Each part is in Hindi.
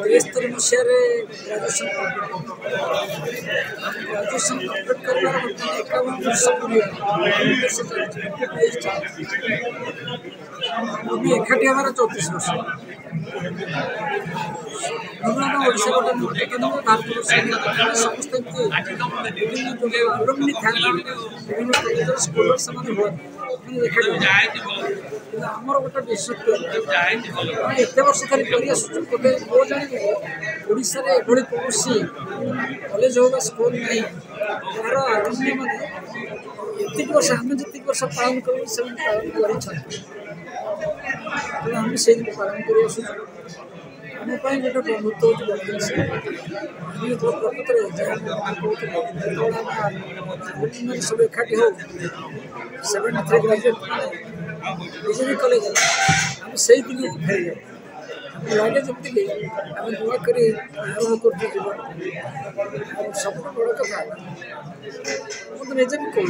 73 मसीह ग्राजुएशन कम्प्लीट कर 51 वर्ष पूरी एकाठी हमारा 34 वर्ष ओडिशा गोटे नूतन भारत समस्त अलुमनी था विभिन्न कॉलेज स्कूल से आमर गोटे विशेषत्व एत वर्ष धरी गोटे वो जान ओडिशा एभली कौन कॉलेज हो स्कूल नहीं यार आदमी मैंने ये वर्ष आम जी वर्ष पालन कर पालन से पालन कर आम गोटे बंधुत्व प्रकृत सब एकाठी हो 73 ग्रेजुएट बीजेपी कॉलेज आम से दिन फेरी लगे जमी आम नुआ कर आरंभ कर सब बड़ कथा मुझे निजे भी कहूँ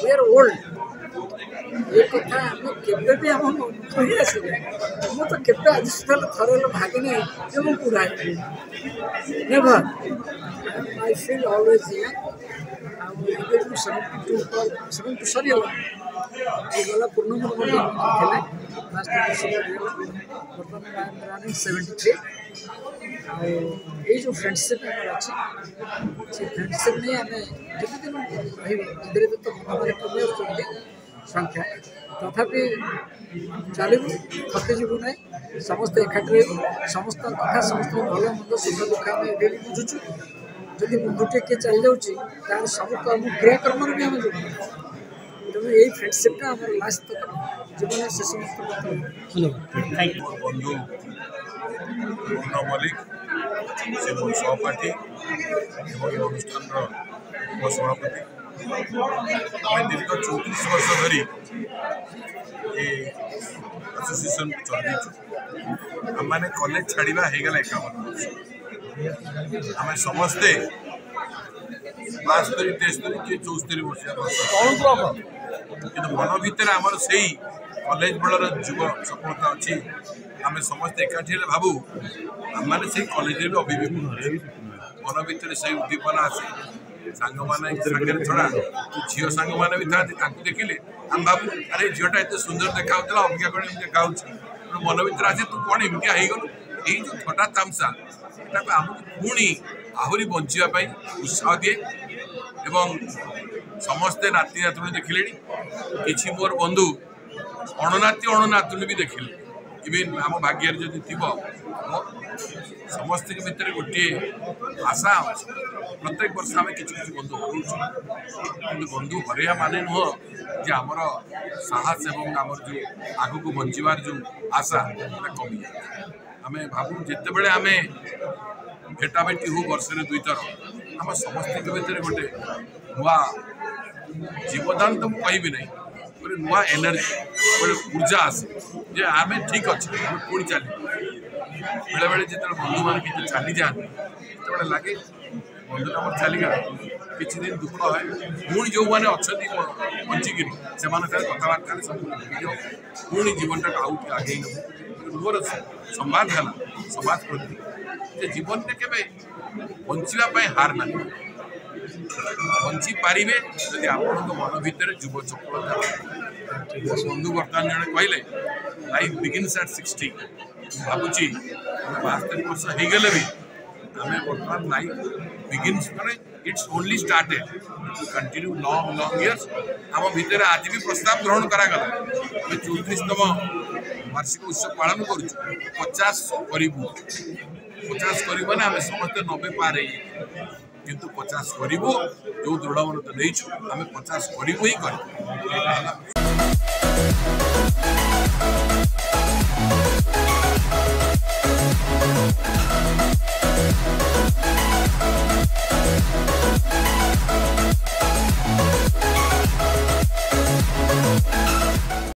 वी आर ओल्ड ये कथा आम के आम कही आसवे मुझे तो के आज सुधा थर भाग नहीं पूरा नेवर आई फील ऑलवेज सरी गला पूर्ण बर्तमान 73 जो फ्रेंडशिप अच्छी से फ्रेंडशिप नहीं आम जिते दिन धीरे धीरे तो कमी संख्या तथापि चलू थकीजु ना समस्त एकाठी समस्त कथा समस्त भल मंद सुख दुख आम ये बुझुचु जदि बंधुटे किए चली जाऊँगी तार सब कर्म क्रियाकर्म भी आम जो तेणु यही फ्रेंडशिपटा आम लास्ट तक जीवन से समस्त बंधु मल्लिक से मो सहपाठी अनुष्ठान उपसभापति दीर्घ 34 वर्ष धरी एसोसिएशन चलू आम मैंने कॉलेज छाड़ा होगला 51 वर्ष आम समस्ते 72 73 किए 74 वर्ष कि मन भितर आमर से कॉलेज बेलर जुग सफलता अच्छी आम समस्ते एकाठी भावु आम मैंने से कॉलेज भी अभिमुख मन भितर से उद्दीपना आसे सांग मैंने छड़ा झील सांग मैंने भी था देखिले आम भावु अरे झीलटा एत सुंदर देखा अपेक्षा कर देखा मन भितर आसे तू कौन एमती होगलु ये जो थटा तामसा आमको पुणी आहरी बचापी उत्साह दिए एवं समस्ते नाती नातुणी देखिले कि मोर बंधु अणनाती अणनातुणी भी देखिले इवेन आम भाग्य जदि थी समस्त भितर गोटे आशा प्रत्येक वर्ष आम कि बंधु हर बंधु हरैया माने नुह जे आमर साहस एवं आमर जो आगक बचार जो आशा कमी आम भावु जिते बड़े आम भेटाभेटी हो वर्ष में 2 थर आम समस्त भितर गोटे नुआ जीवदान तो मुझे कहबी ना गोटे नुआ एनर्जी गोटे ऊर्जा आसे जे आम ठीक अच्छे आम पुणी चल बेले बेले जो बंधु मान कि चली जाते जो लगे बंधु आम चलीगला किसी दिन दुख है पुणी जो मैंने अच्छा बचिकी से कथबार्ता सब पुणी जीवन टाक आउ आगे मोर संवाद है समाज प्रति जीवन में केवे बचापी हार ना बची पारे जदि आपण मन भितर जुव चपलता बंधु बर्तमान जड़े कहले लाइफ बिगिन्स एट 60 भावुची 72 वर्ष हो गले भी आम बर्तमान लाइफ बिगिन्स मैंने it's only started to continue long long years आम भितर आज भी प्रस्ताव ग्रहण करागला 34तम वार्षिक उत्सव पालन करूँ 50 करूँ 50 करूँ आम समस्ते 90 पार किंतु 50 करूँ जो दृढ़ मनता नहीं आम 50 करूँ ही कर